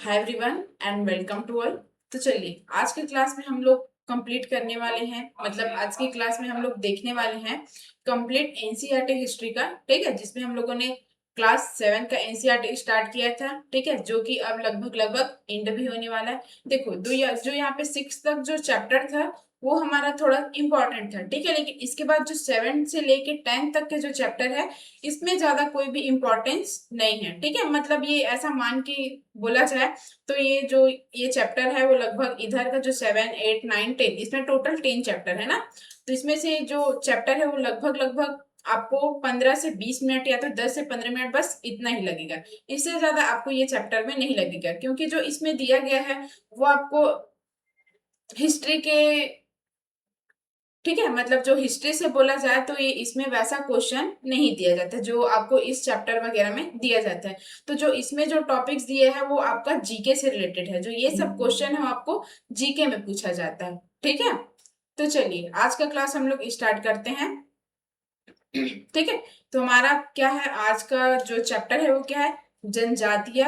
Hi everyone and welcome to all. तो चलिए आज के क्लास में हम लोग कंप्लीट करने वाले हैं, मतलब आज की क्लास में हम लोग देखने वाले हैं कंप्लीट एनसीईआरटी हिस्ट्री का। ठीक है, जिसमें हम लोगों ने क्लास 7 का एनसीईआरटी स्टार्ट किया था। ठीक है, जो कि अब लगभग लगभग एंड भी होने वाला है। देखो जो यहाँ पे 6 तक जो चैप्टर था वो हमारा थोड़ा इम्पोर्टेंट था। ठीक है, लेकिन इसके बाद जो 7 से लेके 10 तक के जो चैप्टर है इसमें ज्यादा कोई भी इम्पोर्टेंस नहीं है। ठीक है, मतलब ये ऐसा मान के बोला जाए तो ये चैप्टर है वो लगभग इधर का जो 7 8 9 10, इसमें टोटल 10 चैप्टर है ना। तो इसमें से जो चैप्टर है वो लगभग लगभग आपको 15 से 20 मिनट या तो 10 से 15 मिनट बस इतना ही लगेगा। इससे ज्यादा आपको ये चैप्टर में नहीं लगेगा, क्योंकि जो इसमें दिया गया है वो आपको हिस्ट्री के, ठीक है, मतलब जो हिस्ट्री से बोला जाए तो ये इसमें वैसा क्वेश्चन नहीं दिया जाता जो आपको इस चैप्टर वगैरह में दिया जाता है। तो जो इसमें जो टॉपिक्स दिए हैं वो आपका जीके से रिलेटेड है। जो ये सब क्वेश्चन है वो आपको जीके में पूछा जाता है। ठीक है, तो चलिए आज का क्लास हम लोग स्टार्ट करते हैं। ठीक है, तो हमारा क्या है आज का जो चैप्टर है वो क्या है, जनजातीय,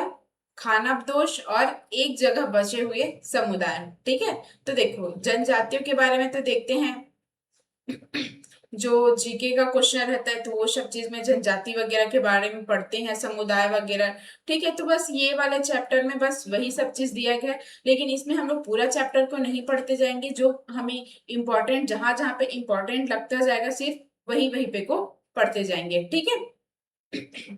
खानाबदोश और एक जगह बचे हुए समुदाय। ठीक है, तो देखो जनजातियों के बारे में तो देखते हैं। जो जीके का क्वेश्चन रहता है तो वो सब चीज में जनजाति वगैरह के बारे में पढ़ते हैं, समुदाय वगैरह। ठीक है, तो बस ये वाले चैप्टर में बस वही सब चीज दिया गया है, लेकिन इसमें हम लोग पूरा चैप्टर को नहीं पढ़ते जाएंगे। जो हमें इम्पोर्टेंट जहां जहां पे इम्पोर्टेंट लगता जाएगा सिर्फ वही वही पे को पढ़ते जाएंगे। ठीक है,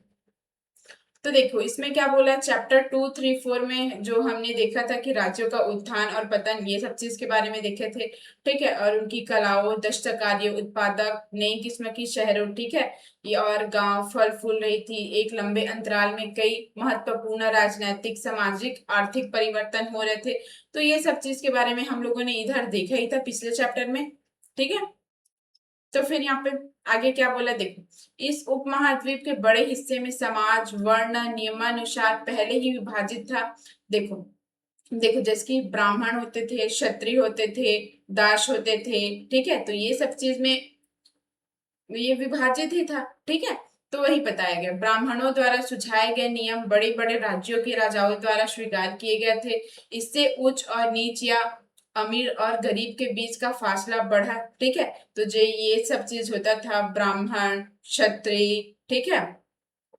तो देखो इसमें क्या बोला है, चैप्टर 2 3 4 में जो हमने देखा था कि राज्यों का उत्थान और पतन ये सब चीज के बारे में देखे थे। ठीक है, और उनकी कलाओं, दस्तकारियों, उत्पादक नई किस्म की शहरों, ठीक है, ये और गांव फल फूल रही थी। एक लंबे अंतराल में कई महत्वपूर्ण राजनीतिक, सामाजिक, आर्थिक परिवर्तन हो रहे थे। तो ये सब चीज के बारे में हम लोगों ने इधर देखा ही था पिछले चैप्टर में। ठीक है, तो फिर यहाँ पे आगे क्या बोला देखो, इस उपमहाद्वीप के बड़े हिस्से में समाज वर्ण नियमानुसार पहले ही विभाजित था। देखो देखो जैसे कि ब्राह्मण होते थे, क्षत्रिय होते थे, दास होते थे। ठीक है, तो ये सब चीज में ये विभाजित ही था। ठीक है, तो वही बताया गया, ब्राह्मणों द्वारा सुझाए गए नियम बड़े बड़े राज्यों के राजाओं द्वारा स्वीकार किए गए थे। इससे उच्च और नीच या अमीर और गरीब के बीच का फासला बढ़ा। ठीक है, तो जो ये सब चीज होता था, ब्राह्मण, क्षत्रिय, ठीक है,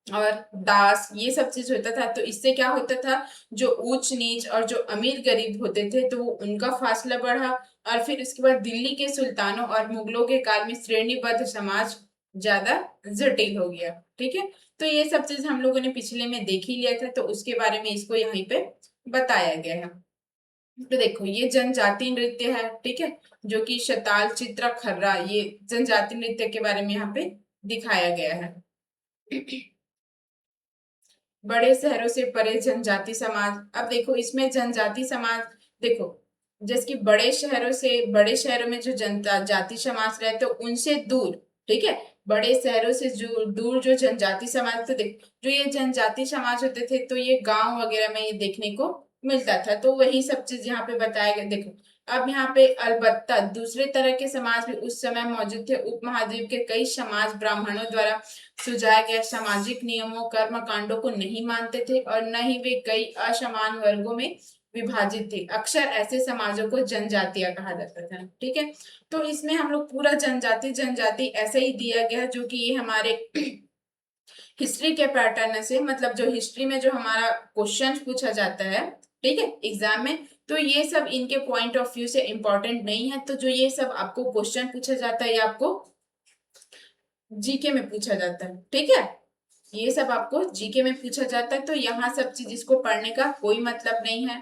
और दास, ये सब चीज होता था। तो इससे क्या होता था, जो ऊंच नीच और जो अमीर गरीब होते थे तो वो उनका फासला बढ़ा। और फिर उसके बाद दिल्ली के सुल्तानों और मुगलों के काल में श्रेणीबद्ध समाज ज्यादा जटिल हो गया। ठीक है, तो ये सब चीज हम लोगों ने पिछले में देख ही लिया था, तो उसके बारे में इसको यहीं पे बताया गया है। तो देखो ये जनजाति नृत्य है। ठीक है, जो कि शताल, चित्र, खर्रा, ये जनजाति नृत्य के बारे में यहाँ पे दिखाया गया है। बड़े शहरों से परे जनजाति समाज। अब देखो इसमें जनजाति समाज, देखो जैसे कि बड़े शहरों में जो जनता जाति समाज रहते तो उनसे दूर, ठीक है, बड़े शहरों से जो दूर जो जनजाति समाज, तो देखो जो ये जनजाति समाज होते थे तो ये गांव वगैरह में ये देखने को मिलता था। तो वही सब चीज यहाँ पे बताया गया। देखो अब यहाँ पे अलबत्ता दूसरे तरह के समाज भी उस समय मौजूद थे। उपमहाद्वीप के कई समाज ब्राह्मणों द्वारा सुझाए गए सामाजिक नियमों, कर्म कांडों को नहीं मानते थे और न ही वे कई असमान वर्गों में विभाजित थे। अक्सर ऐसे समाजों को जनजातियां कहा जाता था। ठीक है, तो इसमें हम लोग पूरा जनजाति जनजाति ऐसे ही दिया गया है, जो कि ये हमारे हिस्ट्री के पैटर्न से, मतलब जो हिस्ट्री में जो हमारा क्वेश्चन पूछा जाता है, ठीक है, एग्जाम में, तो ये सब इनके पॉइंट ऑफ व्यू से इंपॉर्टेंट नहीं है। तो जो ये सब आपको क्वेश्चन पूछा जाता है ये आपको जीके में पूछा जाता है। ठीक है, ये सब आपको जीके में पूछा जाता है, तो यहाँ सब चीज इसको पढ़ने का कोई मतलब नहीं है।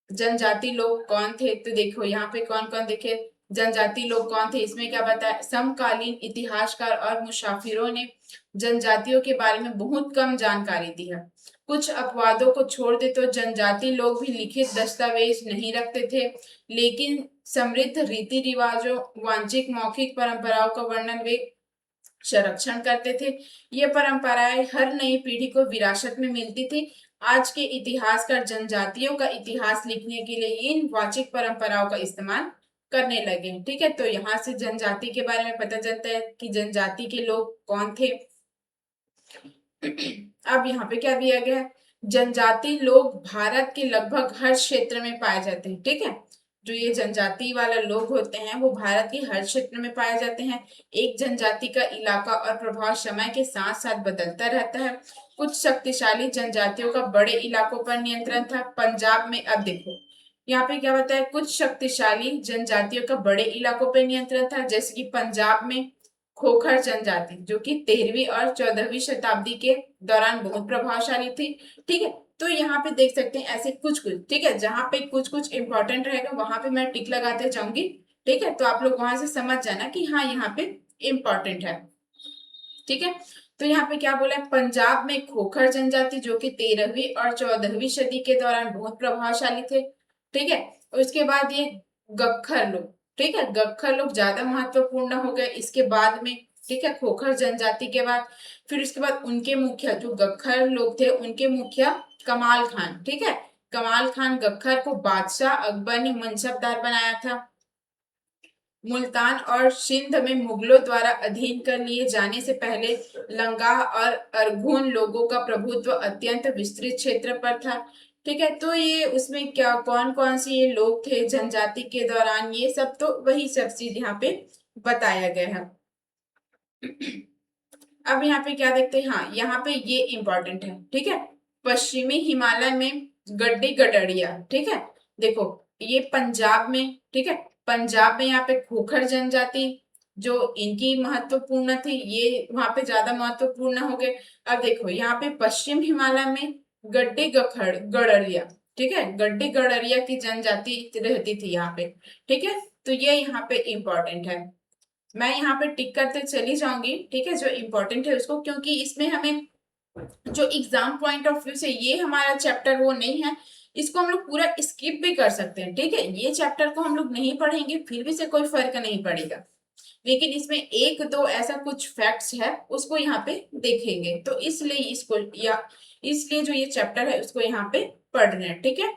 जनजाति लोग कौन थे, तो देखो यहाँ पे कौन कौन देखे जनजाति लोग कौन थे, इसमें क्या बताया, समकालीन इतिहासकार और मुसाफिरों ने जनजातियों के बारे में बहुत कम जानकारी दी है। कुछ अपवादों को छोड़ दे तो जनजाति लोग भी लिखित दस्तावेज नहीं रखते थे, लेकिन समृद्ध रीति रिवाजों, वांशिक मौखिक परंपराओं का वर्णन वे संरक्षण करते थे। ये परंपराएं हर नई पीढ़ी को विरासत में मिलती थी। आज के इतिहासकार जनजातियों का इतिहास लिखने के लिए इन वाचिक परंपराओं का इस्तेमाल करने लगे। ठीक है, तो यहाँ से जनजाति के बारे में पता चलता है कि जनजाति के लोग कौन थे। अब यहाँ पे क्या दिया गया है, जनजाति लोग भारत के लगभग हर क्षेत्र में पाए जाते हैं। ठीक है, जो ये जनजाति वाला लोग होते हैं वो भारत के हर क्षेत्र में पाए जाते हैं। एक जनजाति का इलाका और प्रभाव समय के साथ साथ बदलता रहता है। कुछ शक्तिशाली जनजातियों का बड़े इलाकों पर नियंत्रण था। पंजाब में, अब देखो यहाँ पे क्या बताया, कुछ शक्तिशाली जनजातियों का बड़े इलाकों पर नियंत्रण था, जैसे कि पंजाब में खोखर जनजाति जो कि 13वीं और 14वीं शताब्दी के दौरान बहुत प्रभावशाली थी। ठीक है, तो यहाँ पे देख सकते हैं ऐसे कुछ कुछ, ठीक है, जहाँ पे कुछ कुछ इंपॉर्टेंट रहेगा वहां पे मैं टिक लगाते जाऊंगी। ठीक है, तो आप लोग वहां से समझ जाना कि हाँ यहाँ पे इंपॉर्टेंट है। ठीक है, तो यहाँ पे क्या बोला है, पंजाब में खोखर जनजाति जो कि 13वीं और 14वीं सदी के दौरान बहुत प्रभावशाली थे। ठीक है, और उसके बाद ये गक्खर लोग, ठीक है, गक्खर लोग ज्यादा महत्वपूर्ण हो गए इसके बाद में। ठीक है, खोखर जनजाति के बाद फिर उसके बाद उनके मुखिया जो गक्खर लोग थे उनके मुखिया कमाल खान। ठीक है, कमाल खान गक्खर को बादशाह अकबर ने मनसबदार बनाया था। मुल्तान और सिंध में मुगलों द्वारा अधीन कर लिए जाने से पहले लंगाह और अरगुन लोगों का प्रभुत्व अत्यंत विस्तृत क्षेत्र पर था। ठीक है, तो ये उसमें क्या कौन कौन से ये लोग थे जनजाति के दौरान, ये सब तो वही सब चीज यहाँ पे बताया गया है। अब यहाँ पे क्या देखते हैं, हाँ यहाँ पे ये इंपॉर्टेंट है। ठीक है, पश्चिमी हिमालय में गड्डी गडरिया। ठीक है, देखो ये पंजाब में, ठीक है, पंजाब में यहाँ पे खोखर जनजाति जो इनकी महत्वपूर्ण थी, ये वहां पे ज्यादा महत्वपूर्ण हो गए। अब देखो यहाँ पे पश्चिम हिमालय में गड्डी गखड़ गड़रिया, ठीक है, गड्डी गड़रिया की जनजाति रहती थी यहाँ पे। ठीक है, तो ये यहाँ पे इंपॉर्टेंट है। मैं यहाँ पे टिक करते चली जाऊंगी, ठीक है, जो इम्पोर्टेंट है उसको, क्योंकि इसमें हमें जो एग्जाम पॉइंट ऑफ व्यू से ये हमारा चैप्टर वो नहीं है, इसको हम लोग पूरा स्किप भी कर सकते हैं। ठीक है, ये चैप्टर को हम लोग नहीं पढ़ेंगे फिर भी से कोई फर्क नहीं पड़ेगा, लेकिन इसमें एक दो ऐसा कुछ फैक्ट्स है उसको यहाँ पे देखेंगे, तो इसलिए इसको या इसलिए जो ये चैप्टर है उसको यहाँ पे पढ़ना है। ठीक है,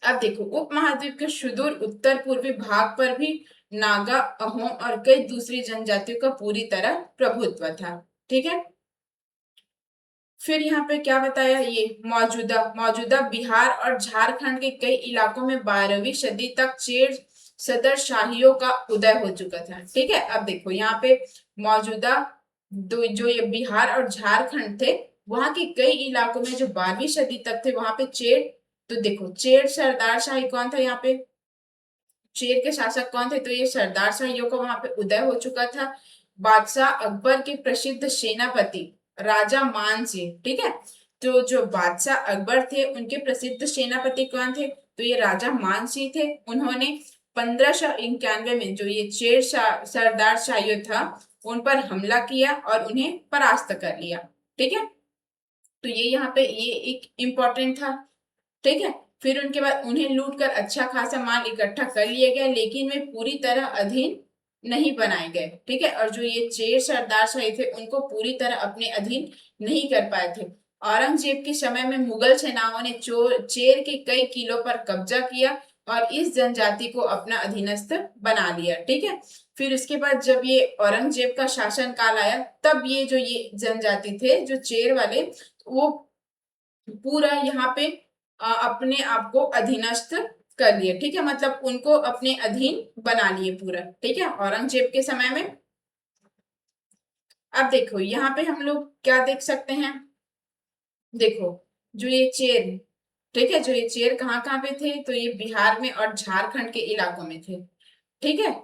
अब देखो उपमहाद्वीप के सुदूर उत्तर पूर्वी भाग पर भी नागा, अहोम और कई दूसरी जनजातियों का पूरी तरह प्रभुत्व था। ठीक है, फिर यहाँ पे क्या बताया, ये मौजूदा मौजूदा बिहार और झारखंड के कई इलाकों में 12वीं सदी तक चेर सदर शाहियों का उदय हो चुका था। ठीक है, अब देखो यहाँ पे मौजूदा जो ये बिहार और झारखंड थे वहां के कई इलाकों में जो 12वीं सदी तक थे वहां पे चेर, तो देखो चेर सरदार शाही कौन था यहाँ पे, चेर के शासक कौन थे, तो ये सरदार शाहियों का वहां पे उदय हो चुका था। बादशाह अकबर के प्रसिद्ध सेनापति राजा मान सिंह, ठीक है, तो जो बादशाह अकबर थे उनके प्रसिद्ध सेनापति कौन थे, तो ये राजा मान सिंह थे। उन्होंने 1591 में जो ये सरदार शाहियों था उन पर हमला किया और उन्हें परास्त कर लिया। ठीक है, तो ये यहाँ पे ये एक इम्पोर्टेंट था। ठीक है, फिर उनके बाद उन्हें लूट कर अच्छा खासा माल इकट्ठा कर लिया गया, लेकिन वे पूरी तरह अधीन नहीं बनाए गए। ठीक है, और जो ये चेर सरदार शाही थे उनको पूरी तरह अपने अधीन नहीं कर पाए थे। औरंगजेब के समय में मुगल सेनाओं ने चेर के कई किलों पर कब्जा किया और इस जनजाति को अपना अधीनस्थ बना लिया। ठीक है, फिर उसके बाद जब ये औरंगजेब का शासन काल आया तब ये जो ये जनजाति थे जो चेर वाले, वो पूरा यहाँ पे अपने आप को अधीनस्थ कर लिए। ठीक है, मतलब उनको अपने अधीन बना लिए पूरा। ठीक है, औरंगजेब के समय में। अब देखो यहाँ पे हम लोग क्या देख सकते हैं, देखो जो ये चेर, ठीक है, जो ये चेर कहाँ कहाँ पे थे, तो ये बिहार में और झारखंड के इलाकों में थे। ठीक है,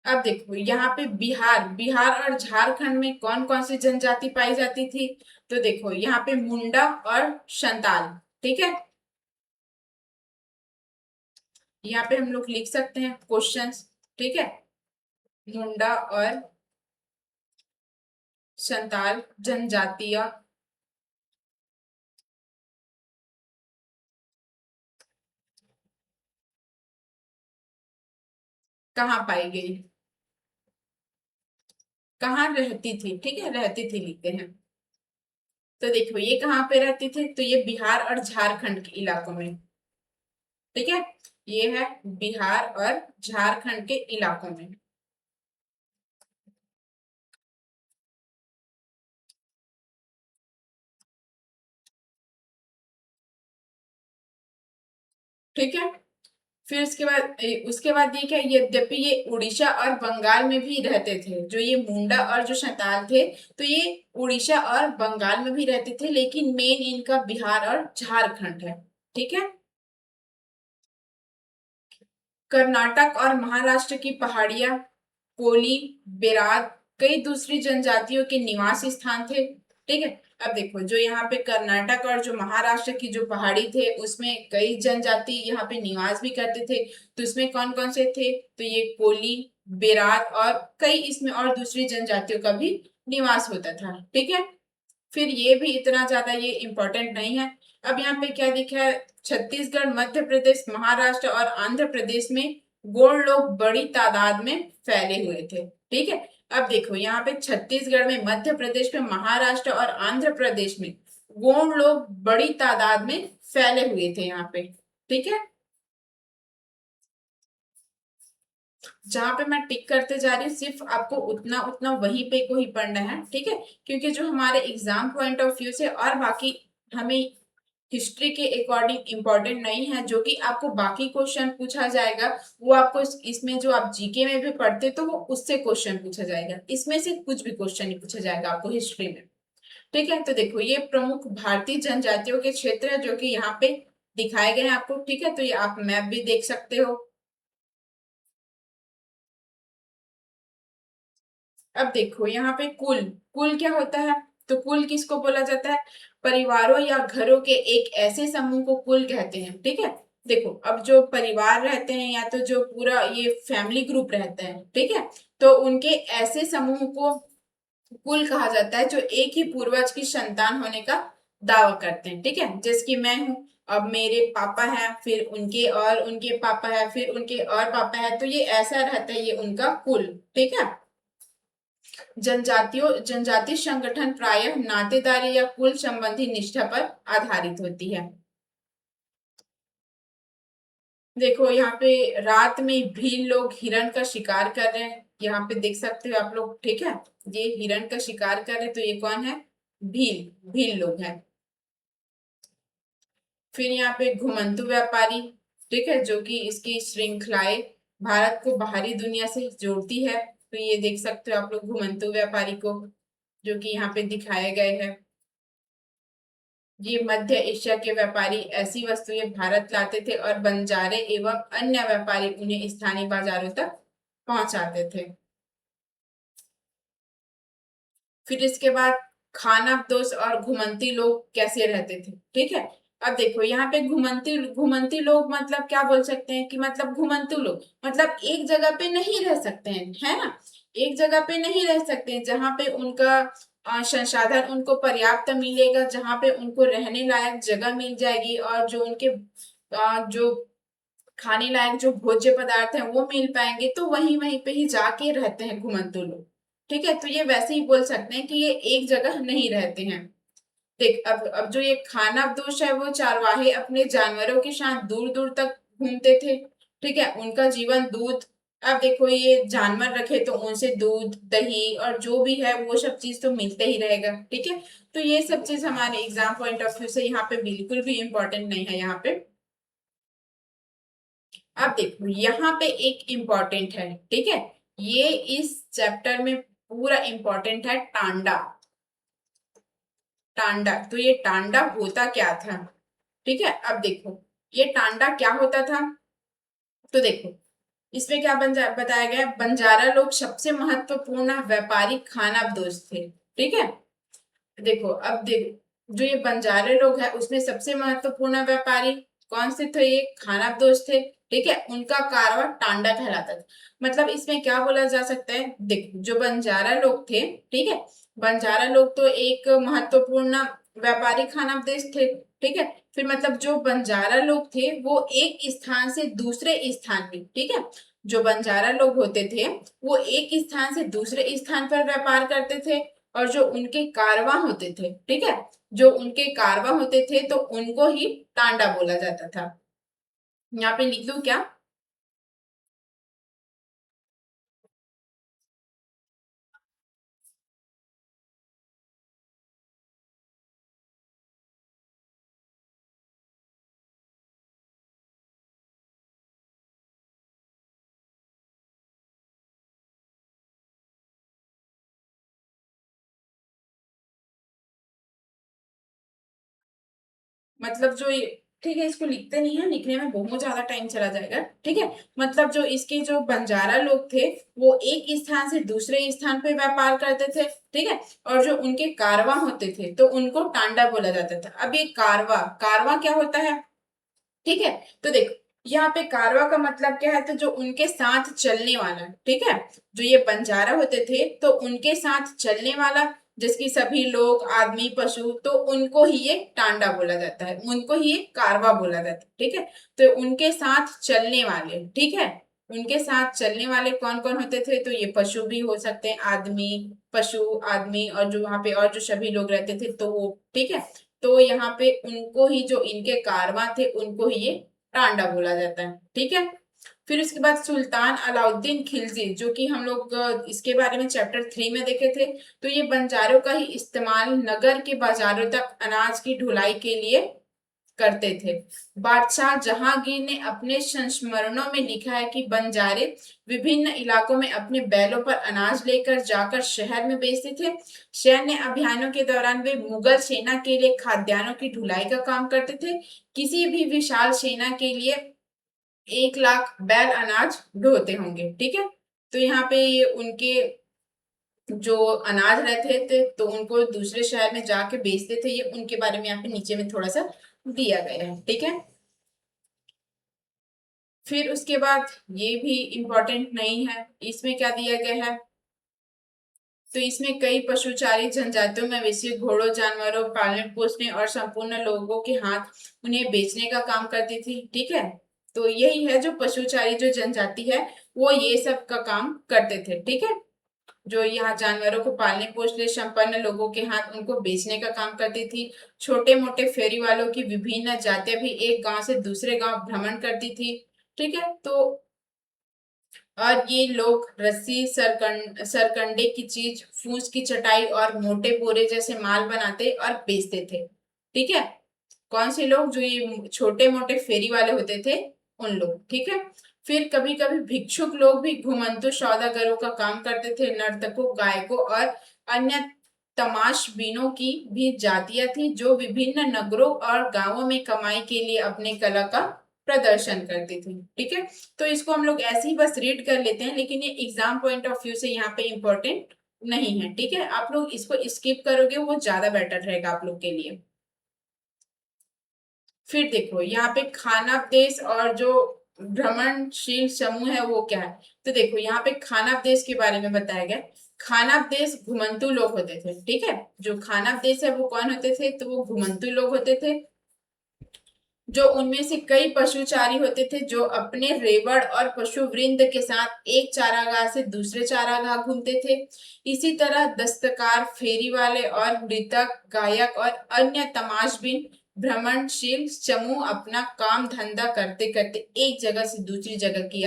अब देखो यहाँ पे बिहार बिहार और झारखंड में कौन कौन सी जनजाति पाई जाती थी, तो देखो यहाँ पे मुंडा और संताल। ठीक है, यहाँ पे हम लोग लिख सकते हैं क्वेश्चंस। ठीक है, मुंडा और संताल जनजातियां कहाँ पाई गई, कहाँ रहती थी। ठीक है, रहती थी लिखते हैं। तो देखो ये कहाँ पे रहती थी, तो ये बिहार और झारखंड के इलाकों में। ठीक है, ये है बिहार और झारखंड के इलाकों में। ठीक है। फिर उसके बाद ये क्या, यद्यपि ये उड़ीसा और बंगाल में भी रहते थे, जो ये मुंडा और जो संताल थे, तो ये उड़ीसा और बंगाल में भी रहते थे, लेकिन मेन इनका बिहार और झारखंड है। ठीक है। कर्नाटक और महाराष्ट्र की पहाड़ियां, कोली, बेरात, कई दूसरी जनजातियों के निवास स्थान थे। ठीक है। अब देखो, जो यहाँ पे कर्नाटक और जो महाराष्ट्र की जो पहाड़ी थे, उसमें कई जनजाति यहाँ पे निवास भी करते थे। तो इसमें कौन कौन से थे, तो ये कोली, बेरात और कई इसमें और दूसरी जनजातियों का भी निवास होता था। ठीक है। फिर ये भी इतना ज्यादा ये इम्पोर्टेंट नहीं है। अब यहाँ पे क्या दिखा है, छत्तीसगढ़, मध्य प्रदेश, महाराष्ट्र और आंध्र प्रदेश में गोंड लोग बड़ी तादाद में फैले हुए थे। ठीक है। अब देखो, यहाँ पे छत्तीसगढ़ में, मध्य प्रदेश में, महाराष्ट्र और आंध्र प्रदेश में गोंड लोग बड़ी तादाद में फैले हुए थे यहाँ पे। ठीक है। जहां पे मैं टिक करते जा रही हूँ, सिर्फ आपको उतना उतना वहीं पे को ही पढ़ना है। ठीक है। क्योंकि जो हमारे एग्जाम पॉइंट ऑफ व्यू से और बाकी हमें हिस्ट्री के अकॉर्डिंग इम्पोर्टेंट नहीं है, जो कि आपको बाकी क्वेश्चन पूछा जाएगा, वो आपको इसमें जो आप जीके में भी पढ़ते तो वो उससे क्वेश्चन पूछा जाएगा, इसमें से कुछ भी क्वेश्चन नहीं पूछा जाएगा आपको हिस्ट्री में। ठीक है। तो देखो, ये प्रमुख भारतीय जनजातियों के क्षेत्र है जो कि यहाँ पे दिखाए गए हैं आपको। ठीक है। तो ये आप मैप भी देख सकते हो। अब देखो, यहाँ पे कुल, कुल क्या होता है, तो कुल किसको बोला जाता है, परिवारों या घरों के एक ऐसे समूह को कुल कहते हैं। ठीक है। देखो, अब जो परिवार रहते हैं या तो जो पूरा ये फैमिली ग्रुप रहता है, ठीक है, तो उनके ऐसे समूह को कुल कहा जाता है, जो एक ही पूर्वज की संतान होने का दावा करते हैं। ठीक है। जैसे कि मैं हूं, अब मेरे पापा है, फिर उनके और उनके पापा है, फिर उनके और पापा है, तो ये ऐसा रहता है, ये उनका कुल। ठीक है। जनजाति संगठन प्रायः नातेदारी या कुल संबंधी निष्ठा पर आधारित होती है। देखो, यहाँ पे रात में भील लोग हिरण का शिकार कर रहे हैं, यहाँ पे देख सकते हो आप लोग। ठीक है। ये हिरण का शिकार कर रहे हैं, तो ये कौन है, भील, भील लोग हैं। फिर यहाँ पे घुमंतु व्यापारी, ठीक है, जो कि इसकी श्रृंखलाएं भारत को बाहरी दुनिया से जोड़ती है, तो ये देख सकते हो आप लोग घुमंतु व्यापारी को, जो कि यहाँ पे दिखाए गए हैं। ये मध्य एशिया के व्यापारी ऐसी वस्तुएं भारत लाते थे और बंजारे एवं अन्य व्यापारी उन्हें स्थानीय बाजारों तक पहुंचाते थे। फिर इसके बाद खानाबदोश और घुमंती लोग कैसे रहते थे। ठीक है। अब देखो, यहाँ पे घुमंती घुमंती लोग मतलब क्या बोल सकते हैं, कि मतलब घुमंतु लोग मतलब एक जगह पे नहीं रह सकते हैं, है ना, एक जगह पे नहीं रह सकते हैं, जहाँ पे उनका संसाधन उनको पर्याप्त मिलेगा, जहाँ पे उनको रहने लायक जगह मिल जाएगी, और जो उनके जो खाने लायक जो भोज्य पदार्थ हैं वो मिल पाएंगे, तो वहीं वहीं पे ही जाके रहते हैं घुमंतु लोग। ठीक है। तो ये वैसे ही बोल सकते हैं कि ये एक जगह नहीं रहते हैं। देख, अब जो ये खानाबदोश है, वो चारवाहे अपने जानवरों के साथ दूर दूर तक घूमते थे। ठीक है। उनका जीवन दूध, अब देखो, ये जानवर रखे तो उनसे दूध, दही और जो भी है वो सब चीज तो मिलते ही रहेगा। ठीक है। तो ये सब चीज हमारे एग्जाम पॉइंट ऑफ व्यू से यहाँ पे बिल्कुल भी इम्पोर्टेंट नहीं है यहाँ पे। अब देखो, यहाँ पे एक इम्पोर्टेंट है। ठीक है। ये इस चैप्टर में पूरा इम्पोर्टेंट है, टांडा। टांडा, तो ये टांडा होता क्या था। ठीक है। अब देखो, ये टांडा क्या होता था, तो देखो, इसमें क्या बताया गया है, बंजारा लोग सबसे महत्वपूर्ण व्यापारिक खानाबदोश थे। ठीक है। देखो, अब देखो, जो ये बंजारे लोग हैं उसमें सबसे महत्वपूर्ण व्यापारी कौन से थे, ये खानाबदोश थे। ठीक है। उनका कारवां टांडा कहलाता था। मतलब इसमें क्या बोला जा सकता है, देखो, जो बंजारा लोग थे, ठीक है, बंजारा लोग तो एक महत्वपूर्ण व्यापारी खानाबदोश थे। ठीक है। फिर मतलब जो बंजारा लोग थे वो एक स्थान से दूसरे स्थान में, ठीक है, जो बंजारा लोग होते थे वो एक स्थान से दूसरे स्थान पर व्यापार करते थे, और जो उनके कारवां होते थे, ठीक है, जो उनके कारवां होते थे तो उनको ही टांडा बोला जाता था। यहाँ पे लिख लूं क्या। मतलब जो ठीक है, इसको लिखते नहीं है, लिखने में बहुत ज्यादा टाइम चला जाएगा। ठीक है, मतलब जो इसके जो बंजारा लोग थे वो एक स्थान से दूसरे स्थान पे व्यापार करते थे। ठीक है, और जो उनके कारवां होते थे तो उनको टांडा बोला जाता था। अब ये कारवा, कारवा क्या होता है? ठीक है, तो देखो यहाँ पे कारवा का मतलब क्या है, तो जो उनके साथ चलने वाला। ठीक है, जो ये बंजारा होते थे तो उनके साथ चलने वाला, जिसकी सभी लोग, आदमी, पशु, तो उनको ही ये टांडा बोला जाता है, उनको ही ये कारवा बोला जाता है। ठीक है, तो उनके साथ चलने वाले। ठीक है, उनके साथ चलने वाले कौन कौन होते थे, तो ये पशु भी हो सकते हैं, आदमी, पशु, आदमी, और जो वहां पे और जो सभी लोग रहते थे तो वो। ठीक है, तो यहाँ पे उनको ही, जो इनके कारवां थे उनको ही ये टांडा बोला जाता है। ठीक है, फिर उसके बाद सुल्तान अलाउद्दीन खिलजी, जो कि हम लोग इसके बारे में चैप्टर 3 में देखे थे। तो ये बंजारों का ही इस्तेमाल नगर के बाजारों तक अनाज की ढुलाई के लिए करते थे। बादशाह जहांगीर ने अपने संस्मरणों में लिखा है कि बंजारे विभिन्न इलाकों में अपने बैलों पर अनाज लेकर जाकर शहर में बेचते थे। सैन्य अभियानों के दौरान वे मुगल सेना के लिए खाद्यान्नों की ढुलाई का काम करते थे। किसी भी विशाल सेना के लिए 1 लाख बैल अनाज ढोते होंगे। ठीक है, तो यहाँ पे ये उनके जो अनाज रहते थे तो उनको दूसरे शहर में जाके बेचते थे, ये उनके बारे में यहाँ पे नीचे में थोड़ा सा दिया गया है। ठीक है, फिर उसके बाद ये भी इम्पोर्टेंट नहीं है, इसमें क्या दिया गया है, तो इसमें कई पशुचारी जनजातियों में मवेशी, घोड़ों, जानवरों पालने पोसने और संपूर्ण लोगों के हाथ उन्हें बेचने का काम करती थी। ठीक है, तो यही है जो पशुचारी जो जनजाति है वो ये सब का काम करते थे। ठीक है, जो यहाँ जानवरों को पालने पोसने संपन्न लोगों के हाथ उनको बेचने का काम करती थी। छोटे मोटे फेरी वालों की विभिन्न जातियां भी एक गांव से दूसरे गांव भ्रमण करती थी। ठीक है, तो और ये लोग रस्सी, सरकंडे की चीज, फूस की चटाई और मोटे बोरे जैसे माल बनाते और बेचते थे। ठीक है, कौन से लोग? जो ये छोटे मोटे फेरी वाले होते थे उन लोग। ठीक है, फिर कभी कभी भिक्षुक लोग भी घुमंतु सौदागरों का काम करते थे। नर्तकों, गायकों और अन्य तमाशबीनों की भी जातियां थी जो विभिन्न नगरों और गांवों में कमाई के लिए अपने कला का प्रदर्शन करती थी। ठीक है, तो इसको हम लोग ऐसे ही बस रीड कर लेते हैं, लेकिन ये एग्जाम पॉइंट ऑफ व्यू से यहाँ पे इम्पोर्टेंट नहीं है। ठीक है, आप लोग इसको स्किप करोगे वो ज्यादा बेटर रहेगा आप लोग के लिए। फिर देखो यहाँ पे खानाबदेश और जो भ्रमणशील समूह है वो क्या है, तो देखो यहाँ पे खानाबदेश के बारे में बताया गया। खानाबदेश घुमंतु लोग होते थे। ठीक है, जो खानाबदेश है वो कौन होते थे, तो वो घुमंतु लोग होते थे, जो उनमें से कई पशुचारी होते थे जो अपने रेवड़ और पशु वृंद के साथ एक चारागाह से दूसरे चारागाह घूमते थे। इसी तरह दस्तकार, फेरी वाले और नृतक, गायक और अन्य तमाशबीन भ्रमणशील समूह अपना काम धंधा करते करते एक जगह से दूसरी जगह की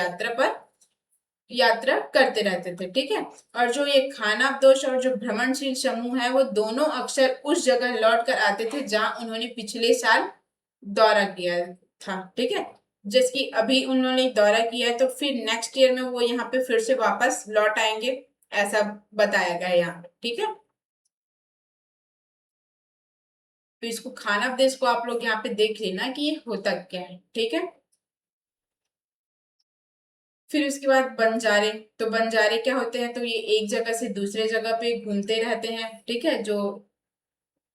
यात्रा करते रहते थे। ठीक है, और जो ये खानाबदोश और जो भ्रमणशील समूह है वो दोनों अक्सर उस जगह लौट कर आते थे जहां उन्होंने पिछले साल दौरा किया था। ठीक है, जैसे कि अभी उन्होंने दौरा किया है तो फिर नेक्स्ट ईयर में वो यहाँ पे फिर से वापस लौट आएंगे, ऐसा बताया गया है यहाँ पे। ठीक है, तो इसको खानाबदोश को आप लोग यहाँ पे देख लेना कि ये होता क्या है। ठीक है, फिर उसके बाद बंजारे, तो बंजारे क्या होते हैं, तो ये एक जगह से दूसरे जगह पे घूमते रहते हैं। ठीक है, जो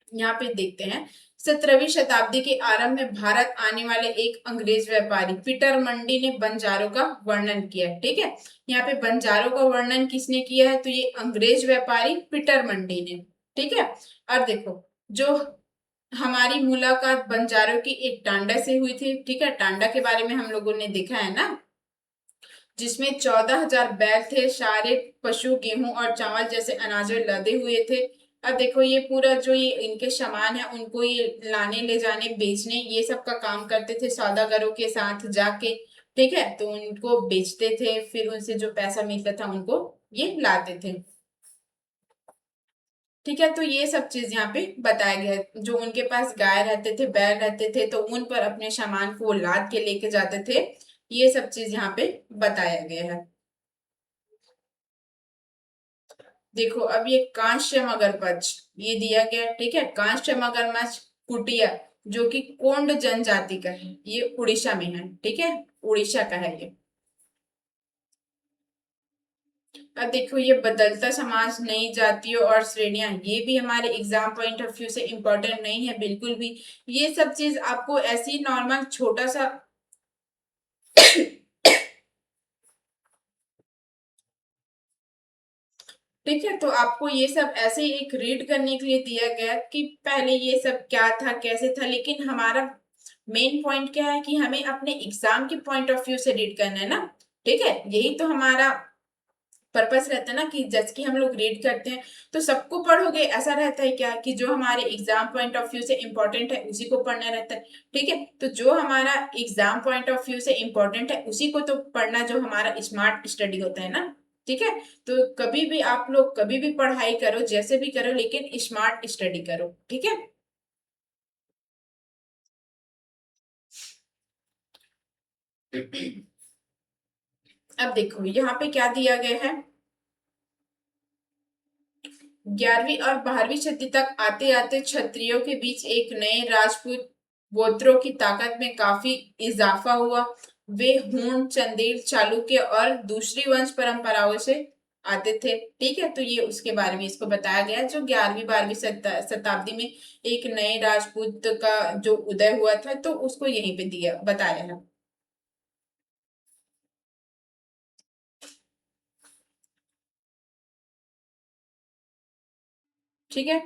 यहाँ पे देखते हैं 17वीं शताब्दी के आरंभ में भारत आने वाले एक अंग्रेज व्यापारी पीटर मंडी ने बंजारों का वर्णन किया है। ठीक है, यहाँ पे बंजारों का वर्णन किसने किया है, तो ये अंग्रेज व्यापारी पीटर मंडी ने। ठीक है, और देखो जो हमारी मुलाकात बंजारों की एक टांडा से हुई थी। ठीक है, टांडा के बारे में हम लोगों ने देखा है ना, जिसमें 14,000 बैल थे, सारे पशु, गेहूं और चावल जैसे अनाज लदे हुए थे। अब देखो ये पूरा जो ये इनके सामान है उनको ये लाने ले जाने बेचने ये सब का काम करते थे सौदागरों के साथ जाके। ठीक है, तो उनको बेचते थे, फिर उनसे जो पैसा मिलता था उनको ये लाते थे। ठीक है, तो ये सब चीज यहाँ पे बताया गया है। जो उनके पास गाय रहते थे, बैल रहते थे, तो उन पर अपने सामान को लाद के लेके जाते थे। ये सब चीज यहाँ पे बताया गया है। देखो अब ये कांस्य मगरमच्छ ये दिया गया। ठीक है, कांस्य मगरमच्छ कुटिया, जो कि कोंड जनजाति का है, ये उड़ीसा में है, ठीक है, उड़ीसा का है ये। अब देखो ये बदलता समाज, नई जातियों और श्रेणियां, ये भी हमारे एग्जाम पॉइंट ऑफ व्यू से इम्पोर्टेंट नहीं है बिल्कुल भी। ये सब चीज आपको ऐसी नॉर्मल छोटा सा ठीक है, तो आपको ये सब ऐसे ही एक रीड करने के लिए दिया गया कि पहले ये सब क्या था कैसे था, लेकिन हमारा मेन पॉइंट क्या है कि हमें अपने एग्जाम के पॉइंट ऑफ व्यू से रीड करना है ना। ठीक है, यही तो हमारा पर्पस रहता है ना, कि जज की हम लोग रीड करते हैं तो सबको पढ़ोगे ऐसा रहता है क्या, कि जो हमारे एग्जाम पॉइंट ऑफ व्यू से इम्पोर्टेंट है उसी को पढ़ना रहता है। ठीक है, तो जो हमारा एग्जाम पॉइंट ऑफ व्यू से इम्पोर्टेंट है उसी को तो पढ़ना, जो हमारा स्मार्ट स्टडी होता है ना। ठीक है, तो कभी भी आप लोग कभी भी पढ़ाई करो, जैसे भी करो, लेकिन स्मार्ट स्टडी करो, ठीक है। अब देखो यहाँ पे क्या दिया गया है। 11वीं और 12वीं शताब्दी तक आते आते क्षत्रियों के बीच एक नए राजपूत गोत्रों की ताकत में काफी इजाफा हुआ। वे हूण, चंदेल, चालुक्य और दूसरी वंश परंपराओं से आते थे। ठीक है, तो ये उसके बारे में इसको बताया गया है, जो 11वीं 12वीं शताब्दी में एक नए राजपूत का जो उदय हुआ था, तो उसको यहीं पे दिया बताया है। ठीक है,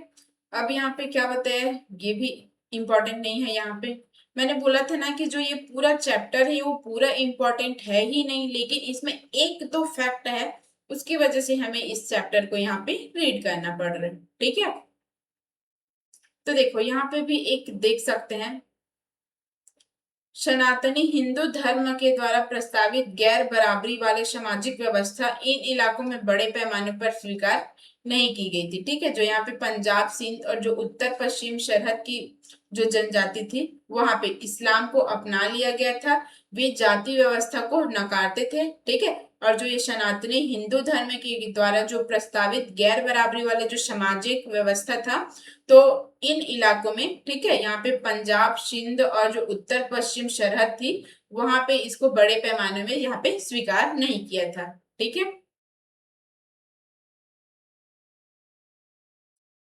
अब यहाँ पे क्या बताया है, ये भी इम्पोर्टेंट नहीं है यहाँ पे। मैंने बोला था ना कि जो ये पूरा चैप्टर है वो पूरा इम्पोर्टेंट है ही नहीं, लेकिन इसमें एक दो फैक्ट है, उसकी वजह से हमें इस चैप्टर को यहाँ पे रीड करना पड़ रहा है। ठीक है, तो देखो यहाँ पे भी एक देख सकते हैं, सनातनी हिंदू धर्म के द्वारा प्रस्तावित गैर बराबरी वाले सामाजिक व्यवस्था इन इलाकों में बड़े पैमाने पर स्वीकार नहीं की गई थी। ठीक है, जो यहाँ पे पंजाब, सिंध और जो उत्तर पश्चिम सरहद की जो जनजाति थी, वहां पे इस्लाम को अपना लिया गया था। वे जाति व्यवस्था को नकारते थे। ठीक है, और जो ये सनातनी हिंदू धर्म के द्वारा जो प्रस्तावित गैर बराबरी वाले जो सामाजिक व्यवस्था था, तो इन इलाकों में, ठीक है, यहाँ पे पंजाब, सिंध और जो उत्तर पश्चिम सरहद थी, वहां पे इसको बड़े पैमाने में यहाँ पे स्वीकार नहीं किया था। ठीक है,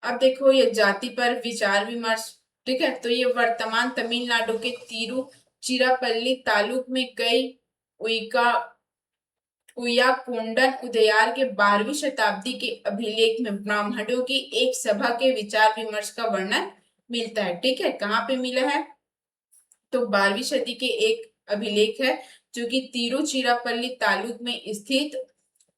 अब देखो ये जाति पर विचार विमर्श। ठीक है, तो ये वर्तमान तमिलनाडु के तिरुचिरापल्ली तालुक में कई उइका उयाकोंडन उदयार के 12वीं शताब्दी के अभिलेख में ब्राह्मणों की एक सभा के विचार विमर्श का वर्णन मिलता है। ठीक है, कहाँ पे मिला है, तो 12वीं सदी के एक अभिलेख है, जो कि तिरुचिरापल्ली तालुक में स्थित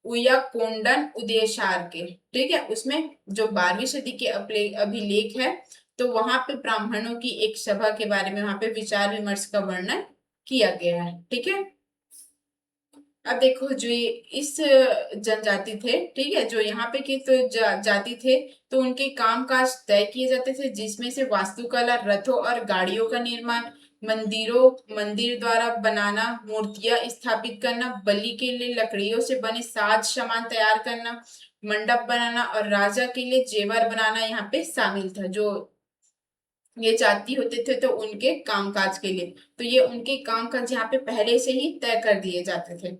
उयाकोंडन उदयशार के, ठीक है, उसमें जो 12वीं सदी के अभिलेख है, तो वहां पे ब्राह्मणों की एक सभा के बारे में वहां पे विचार विमर्श का वर्णन किया गया है। ठीक है, अब देखो जो ये इस जनजाति थे, ठीक है, जो यहाँ पे के तो जाति थे, तो उनके काम काज तय किए जाते थे, जिसमें से वास्तुकला, रथों और गाड़ियों का निर्माण, मंदिर द्वारा बनाना, मूर्तियां स्थापित करना, बलि के लिए लकड़ियों से बने साज सामान तैयार करना, मंडप बनाना और राजा के लिए जेवर बनाना यहाँ पे शामिल था। जो ये जाति होते थे तो उनके कामकाज के लिए, तो ये उनके कामकाज यहाँ पे पहले से ही तय कर दिए जाते थे।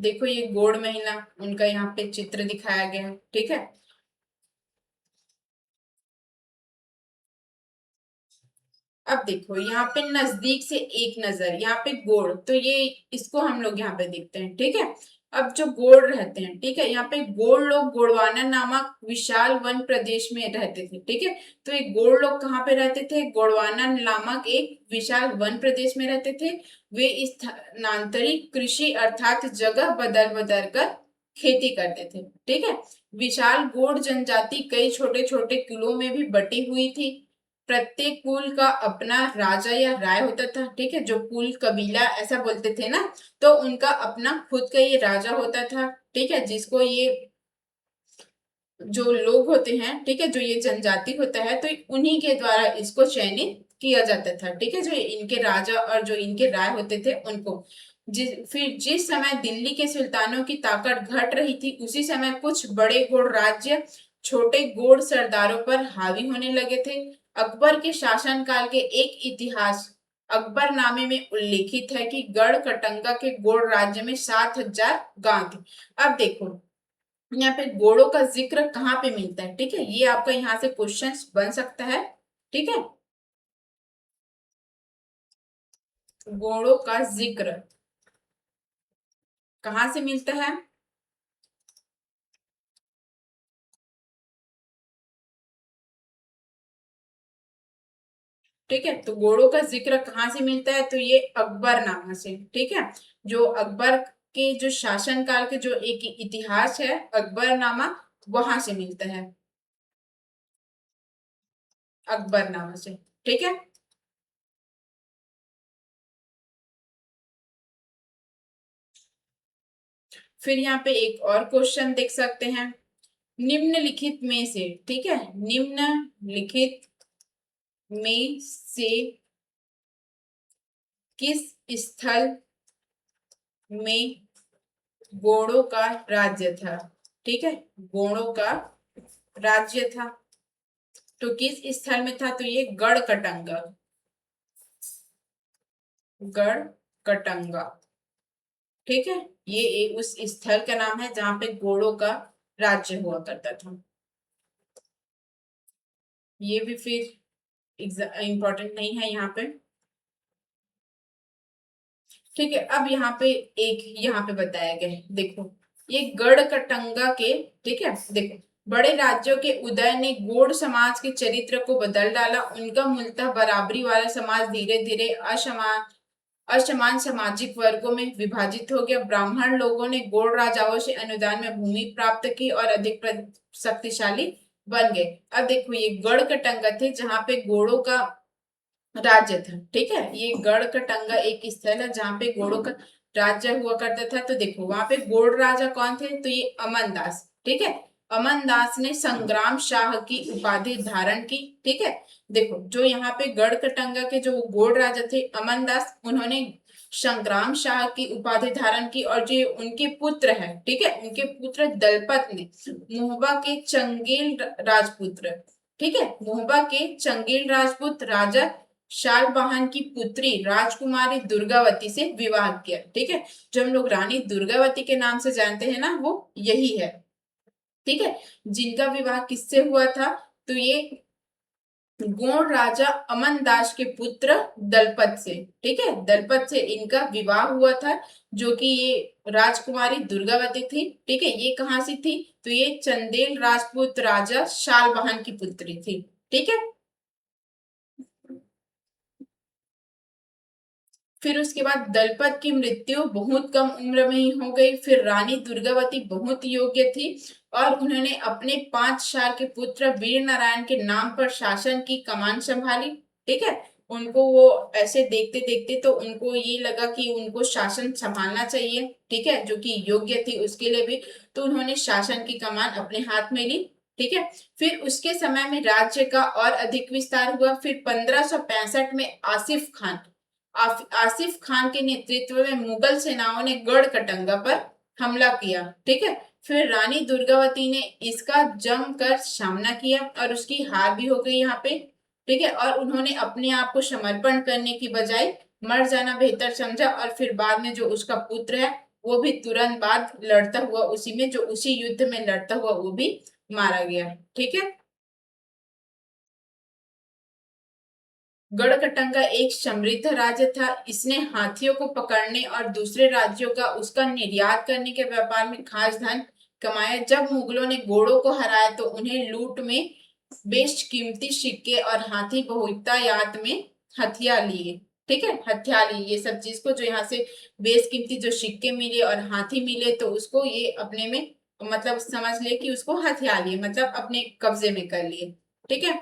देखो ये गौड़ महिला, उनका यहाँ पे चित्र दिखाया गया है। ठीक है, अब देखो यहाँ पे नजदीक से एक नजर, यहाँ पे गोड़, तो ये इसको हम लोग यहाँ पे देखते हैं। ठीक है, अब जो गोड़ रहते हैं, ठीक है, यहाँ पे गोड़ लोग गोड़वाना नामक विशाल वन प्रदेश में रहते थे। ठीक है, तो ये गोड़ लोग कहाँ पे रहते थे, गोड़वाना नामक एक विशाल वन प्रदेश में रहते थे। वे स्थानांतरित कृषि अर्थात जगह बदल बदल कर खेती करते थे। ठीक है, विशाल गोड़ जनजाति कई छोटे छोटे कुलों में भी बटी हुई थी। प्रत्येक कुल का अपना राजा या राय होता था। ठीक है, जो कुल कबीला ऐसा बोलते थे ना, तो उनका अपना खुद का ये राजा होता था। ठीक है, जिसको ये जो लोग होते हैं, ठीक है, जो ये जनजाति होता है, तो उन्हीं के द्वारा इसको चयनित किया जाता था। ठीक है, जो इनके राजा और जो इनके राय होते थे उनको, फिर जिस समय दिल्ली के सुल्तानों की ताकत घट रही थी, उसी समय कुछ बड़े गौड़ राज्य छोटे गोड़ सरदारों पर हावी होने लगे थे। अकबर के शासनकाल के एक इतिहास अकबरनामे में उल्लेखित है कि गढ़ कटंगा के गोड़ राज्य में 7,000 गांव थे। अब देखो यहाँ पे घोड़ों का जिक्र कहाँ पे मिलता है, ठीक है, ये आपका यहाँ से क्वेश्चन बन सकता है। ठीक है, घोड़ों का जिक्र कहाँ से मिलता है? ठीक है, तो घोड़ों का जिक्र कहाँ से मिलता है? तो ये अकबरनामा से। ठीक है, जो अकबर के जो शासनकाल के जो एक इतिहास है अकबरनामा, वहां से मिलता है, अकबरनामा से। ठीक है, फिर यहाँ पे एक और क्वेश्चन देख सकते हैं। निम्नलिखित में से, ठीक है, निम्नलिखित में से किस स्थल में घोड़ों का राज्य था? ठीक है, घोड़ों का राज्य था, तो किस स्थल में था? तो ये गढ़ कटंगा, गढ़ कटंगा। ठीक है, ये उस स्थल का नाम है जहां पे घोड़ों का राज्य हुआ करता था। ये भी फिर इंपॉर्टेंट नहीं है यहाँ पे। ठीक है, अब यहाँ पे एक यहाँ पे बताया गया है, देखो ये गढ़ कटंगा के, ठीक है, देखो बड़े राज्यों के उदय ने गौड़ समाज के चरित्र को बदल डाला। उनका मूलतः बराबरी वाला समाज धीरे धीरे असमान असमान सामाजिक वर्गों में विभाजित हो गया। ब्राह्मण लोगों ने गौड़ राजाओं से अनुदान में भूमि प्राप्त की और अधिक शक्तिशाली बन गए। अब देखो ये गढ़ कटंगा थे जहां पे घोड़ों का राज्य था। ठीक है, ये गढ़ कटंगा एक स्थल है जहाँ पे घोड़ों का राज्य हुआ करता था। तो देखो वहां पे घोड़ राजा कौन थे? तो ये अमन दास। ठीक है, अमन दास ने संग्राम शाह की उपाधि धारण की। ठीक है, देखो जो यहाँ पे गढ़ कटंगा के जो घोड़ राजा थे अमन दास, उन्होंने संग्राम शाह की उपाधि धारण की। और जो उनके पुत्र है, ठीक है, उनके पुत्र दलपत ने मोहबा के चंगेल राजपुत्र, ठीक है, मोहबा के चंगेल राजपूत राजा शालबहान की पुत्री राजकुमारी दुर्गावती से विवाह किया। ठीक है, जो हम लोग रानी दुर्गावती के नाम से जानते हैं ना, वो यही है। ठीक है, जिनका विवाह किससे हुआ था? तो ये गौड़ राजा अमन दास के पुत्र दलपत से। ठीक है, दलपत से इनका विवाह हुआ था, जो कि ये राजकुमारी दुर्गावती थी। ठीक है, ये कहाँ से थी? तो ये चंदेल राजपूत राजा शालबहान की पुत्री थी। ठीक है, फिर उसके बाद दलपत की मृत्यु बहुत कम उम्र में ही हो गई। फिर रानी दुर्गावती बहुत योग्य थी और उन्होंने अपने 5 साल के पुत्र वीर नारायण के नाम पर शासन की कमान संभाली। ठीक है, उनको वो ऐसे देखते देखते तो उनको ये लगा कि उनको शासन संभालना चाहिए, ठीक है, जो कि योग्य थी उसके लिए भी, तो उन्होंने शासन की कमान अपने हाथ में ली। ठीक है, फिर उसके समय में राज्य का और अधिक विस्तार हुआ। फिर 1565 में आसिफ खान के नेतृत्व में मुगल सेनाओं ने गढ़ कटंगा पर हमला किया। ठीक है, फिर रानी दुर्गावती ने इसका जमकर सामना किया और उसकी हार भी हो गई यहाँ पे। ठीक है, और उन्होंने अपने आप को समर्पण करने की बजाय मर जाना बेहतर समझा। और फिर बाद में जो उसका पुत्र है वो भी तुरंत बाद लड़ता हुआ उसी में, जो उसी युद्ध में लड़ता हुआ वो भी मारा गया। ठीक है, गढ़कटंगा एक समृद्ध राज्य था। इसने हाथियों को पकड़ने और दूसरे राज्यों का उसका निर्यात करने के व्यापार में खास धन कमाया। जब मुगलों ने घोड़ों को हराया तो उन्हें लूट में बेशकीमती सिक्के और हाथी बहुतायत में हथिया लिए। ठीक है, हथिया लिए ये सब चीज को, जो यहाँ से बेशकीमती जो सिक्के मिले और हाथी मिले, तो उसको ये अपने में मतलब समझ ले कि उसको हथिया लिए, मतलब अपने कब्जे में कर लिए। ठीक है,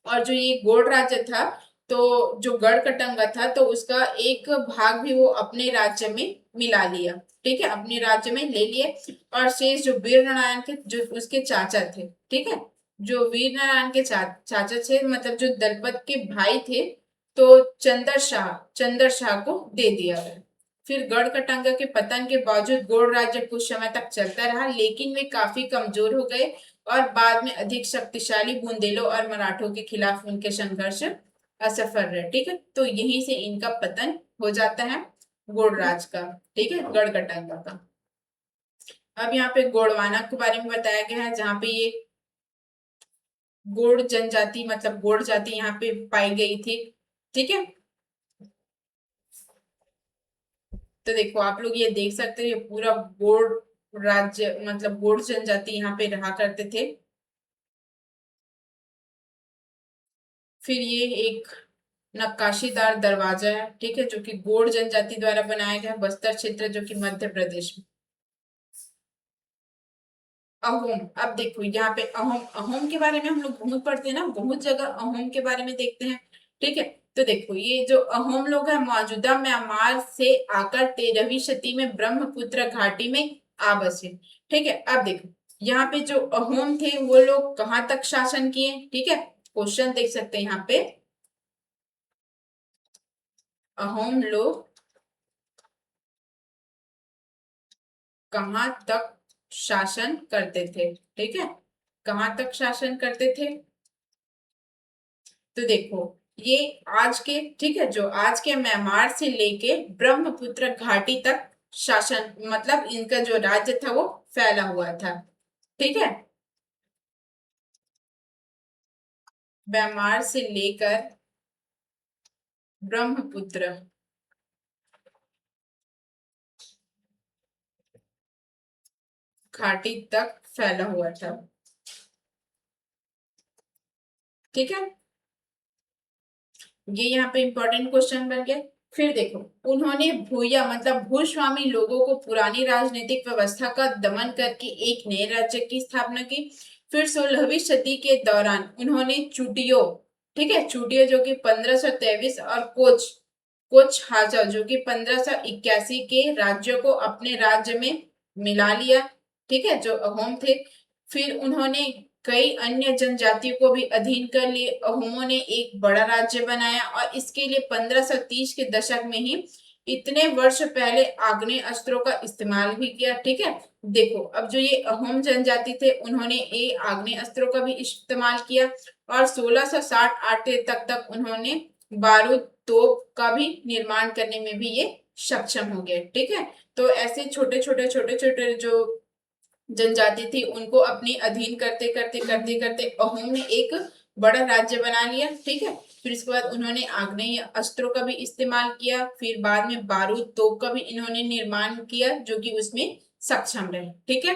और जो ये गोड राज्य था, तो जो गढ़ कटंगा था, तो उसका एक भाग भी वो अपने राज्य में मिला लिया। ठीक है, अपने राज्य में ले लिए। और शेष जो वीर नारायण के जो उसके चाचा थे, ठीक है, जो वीर नारायण के चाचा थे, मतलब जो दलपत के भाई थे, तो चंदर शाह को दे दिया गया। फिर गढ़ कटंगा के पतन के बावजूद गौड़ राज्य कुछ समय तक चलता रहा, लेकिन वे काफी कमजोर हो गए। और बाद में अधिक शक्तिशाली बुंदेलों और मराठों के खिलाफ उनके संघर्ष असफल रहे। ठीक है, तो यहीं से इनका पतन हो जाता है, गोड़राज का। ठीक है, गढ़कटांगा का। अब यहाँ पे गोंडवाना के बारे में बताया गया है, जहाँ पे ये गोंड जनजाति मतलब गोंड जाति यहाँ पे पाई गई थी। ठीक है, तो देखो आप लोग ये देख सकते हो, ये पूरा गोंड राज्य मतलब गोंड जनजाति यहाँ पे रहा करते थे। फिर ये एक नक्काशीदार दरवाजा है, ठीक है, जो कि गोंड जनजाति द्वारा बनाया गया है, बस्तर क्षेत्र जो कि मध्य प्रदेश में। अहोम, अब देखो यहाँ पे अहोम, अहोम के बारे में हम लोग बहुत पढ़ते हैं ना, बहुत जगह अहोम के बारे में देखते हैं। ठीक है, तो देखो ये जो अहोम लोग हैं मौजूदा म्यांमार से आकर 13वीं शती में ब्रह्मपुत्र घाटी में आ बसे। ठीक है, अब देखो यहाँ पे जो अहोम थे वो लोग कहाँ तक शासन किए। ठीक है, क्वेश्चन देख सकते हैं यहाँ पे, अहोम लोग कहाँ तक शासन करते थे। ठीक है, कहाँ तक शासन करते थे, तो देखो ये आज के, ठीक है, जो आज के म्यांमार से लेके ब्रह्मपुत्र घाटी तक शासन मतलब इनका जो राज्य था वो फैला हुआ था। ठीक है, म्यांमार से लेकर ब्रह्मपुत्र घाटी तक फैला हुआ था। ठीक है, ये यहाँ पे इंपॉर्टेंट क्वेश्चन बन गया। फिर देखो उन्होंने भूया मतलब भूस्वामी लोगों को पुरानी राजनीतिक व्यवस्था का दमन करके एक नए राज्य की स्थापना की। फिर 16वीं सदी के दौरान उन्होंने चुटियो, ठीक है, चुटियो जो कि 1523 और कोच कोच हाजा जो कि 1581 के राज्यों को अपने राज्य में मिला लिया। ठीक है, जो अहोम थे। फिर उन्होंने कई अन्य जनजातियों को भी अधीन कर लिए। अहोमों ने एक बड़ा राज्य बनाया और इसके लिए 1530 के दशक में ही इतने वर्ष पहले आग्नेय अस्त्रों का इस्तेमाल भी किया। ठीक है, देखो अब जो ये अहोम जनजाति थे उन्होंने ये आग्नेय अस्त्रों का भी इस्तेमाल किया और 1660 तक उन्होंने बारूद तोप का भी निर्माण करने में भी ये सक्षम हो गए। ठीक है, तो ऐसे छोटे छोटे जो जनजाति थी उनको अपने अधीन करते करते करते करते अहोम ने एक बड़ा राज्य बना लिया। ठीक है, फिर इसके बाद उन्होंने आग्नेय अस्त्रों का भी इस्तेमाल किया, फिर बाद में बारूद तोप का भी इन्होंने निर्माण किया जो कि उसमें सक्षम रहे। ठीक है,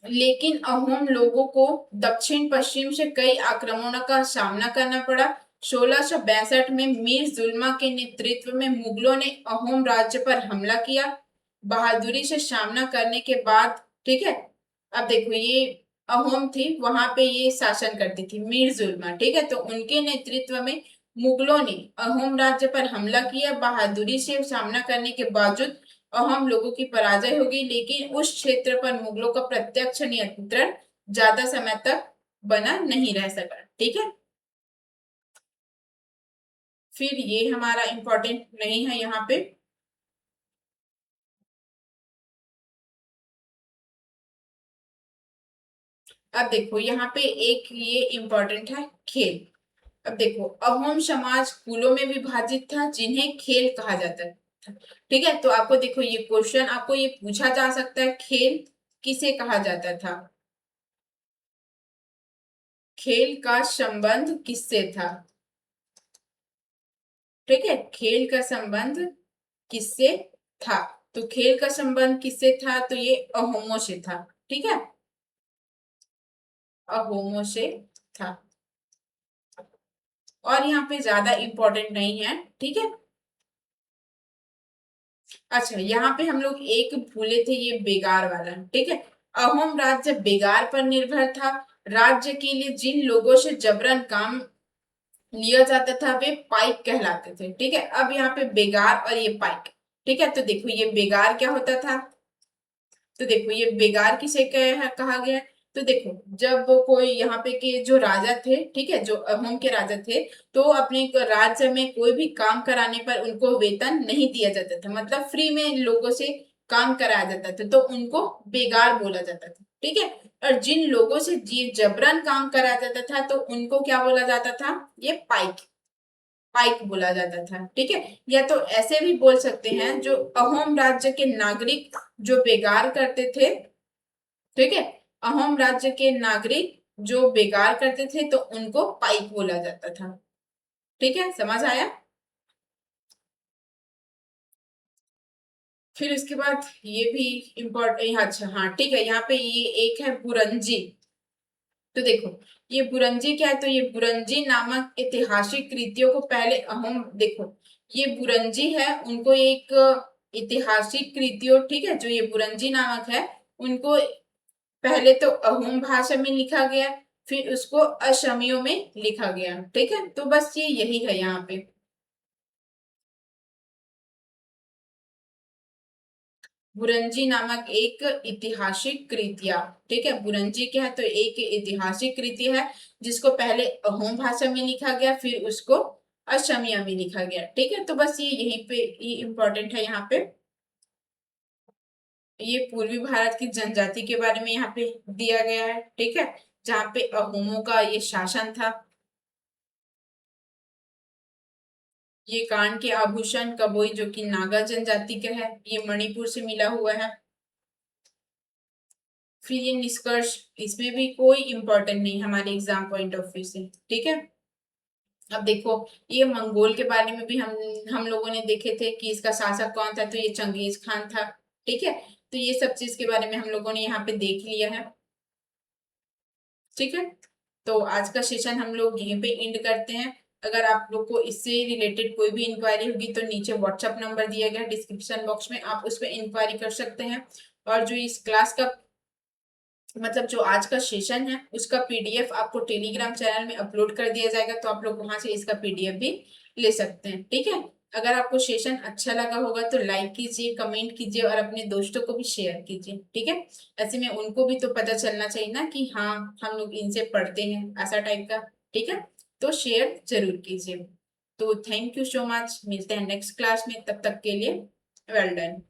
लेकिन अहोम लोगों को दक्षिण पश्चिम से कई आक्रमणों का सामना करना पड़ा। 1662 में मीर जुल्मा के नेतृत्व में मुगलों ने अहोम राज्य पर हमला किया। बहादुरी से सामना करने के बाद, ठीक है, अब देखो ये अहोम थी वहां पे ये शासन करती थी मीर जुल्मा। ठीक है, तो उनके नेतृत्व में मुगलों ने अहोम राज्य पर हमला किया। बहादुरी से सामना करने के बावजूद अहोम लोगों की पराजय होगी, लेकिन उस क्षेत्र पर मुगलों का प्रत्यक्ष नियंत्रण ज्यादा समय तक बना नहीं रह सका। ठीक है, फिर ये हमारा इंपॉर्टेंट नहीं है यहाँ पे। अब देखो यहाँ पे एक ये इंपॉर्टेंट है खेल। अब देखो अहोम समाज कुलों में विभाजित था जिन्हें खेल कहा जाता था। ठीक है, तो आपको देखो ये क्वेश्चन आपको ये पूछा जा सकता है, खेल किसे कहा जाता था, खेल का संबंध किससे था। ठीक है, खेल का संबंध किससे था, तो खेल का संबंध किससे था, तो ये अहोमो से था। ठीक है, अहोमो से था और यहाँ पे ज्यादा इंपॉर्टेंट नहीं है। ठीक है, अच्छा यहाँ पे हम लोग एक भूले थे ये बेगार वाला। ठीक है, अहोम राज्य बेगार पर निर्भर था। राज्य के लिए जिन लोगों से जबरन काम लिया जाता था वे पाइक कहलाते थे। ठीक है, अब यहाँ पे बेगार और ये पाइक। ठीक है, तो देखो ये बेगार क्या होता था, तो देखो ये बेगार किसे कहा गया है? तो देखो जब कोई यहाँ पे के जो राजा थे, ठीक है, जो अहोम के राजा थे, तो अपने राज्य में कोई भी काम कराने पर उनको वेतन नहीं दिया जाता था, मतलब फ्री में लोगों से काम कराया जाता था तो उनको बेगार बोला जाता था, ठीक है। और जिन लोगों से जी जबरन काम कराया जाता था तो उनको क्या बोला जाता था, ये पाइक, पाइक बोला जाता था, ठीक है। या तो ऐसे भी बोल सकते हैं, जो अहोम राज्य के नागरिक जो बेगार करते थे, ठीक है, अहोम राज्य के नागरिक जो बेगार करते थे तो उनको पाइक बोला जाता था, ठीक है, समझ आया। फिर उसके बाद ये भी इम्पोर्टेंट, अच्छा हाँ ठीक है, यहाँ पे ये एक है बुरंजी। तो देखो ये बुरंजी क्या है, तो ये बुरंजी नामक ऐतिहासिक कृतियों को पहले अहोम, देखो ये बुरंजी है, उनको एक ऐतिहासिक कृतियों, ठीक है, जो ये बुरंजी नामक है उनको पहले तो अहोम भाषा में लिखा गया, फिर उसको असमियों में लिखा गया, ठीक है। तो बस ये यही है यहाँ पे। बुरंजी नामक एक ऐतिहासिक कृतिया, ठीक है, बुरंजी क्या है, तो एक ऐतिहासिक कृति है जिसको पहले अहोम भाषा में लिखा गया, फिर उसको असमिया में लिखा गया, ठीक है। तो बस ये यहीं पे ये इम्पोर्टेंट है यहाँ पे। ये पूर्वी भारत की जनजाति के बारे में यहाँ पे दिया गया है, ठीक है, जहाँ पे अहोमों का ये शासन था। ये कान के आभूषण कबोई जो कि नागा जनजाति का है, ये मणिपुर से मिला हुआ है। फिर ये निष्कर्ष, इसमें भी कोई इंपॉर्टेंट नहीं हमारे एग्जाम पॉइंट ऑफ व्यू से, ठीक है। अब देखो ये मंगोल के बारे में भी हम लोगों ने देखे थे कि इसका शासक कौन था, तो ये चंगेज खान था, ठीक है। तो ये सब चीज के बारे में हम लोगों ने यहाँ पे देख लिया है, ठीक है। तो आज का सेशन हम लोग यहीं पे एंड करते हैं। अगर आप लोग को इससे रिलेटेड कोई भी इंक्वायरी होगी तो नीचे व्हाट्सएप नंबर दिया गया डिस्क्रिप्शन बॉक्स में, आप उस पर इंक्वायरी कर सकते हैं। और जो इस क्लास का मतलब जो आज का सेशन है उसका पीडीएफ आपको टेलीग्राम चैनल में अपलोड कर दिया जाएगा, तो आप लोग वहां से इसका पीडीएफ भी ले सकते हैं, ठीक है। अगर आपको सेशन अच्छा लगा होगा तो लाइक कीजिए, कमेंट कीजिए और अपने दोस्तों को भी शेयर कीजिए, ठीक है। ऐसे में उनको भी तो पता चलना चाहिए ना कि हाँ हम लोग इनसे पढ़ते हैं, ऐसा टाइप का, ठीक है। तो शेयर जरूर कीजिए। तो थैंक यू सो मच, मिलते हैं नेक्स्ट क्लास में, तब तक के लिए वेल डन।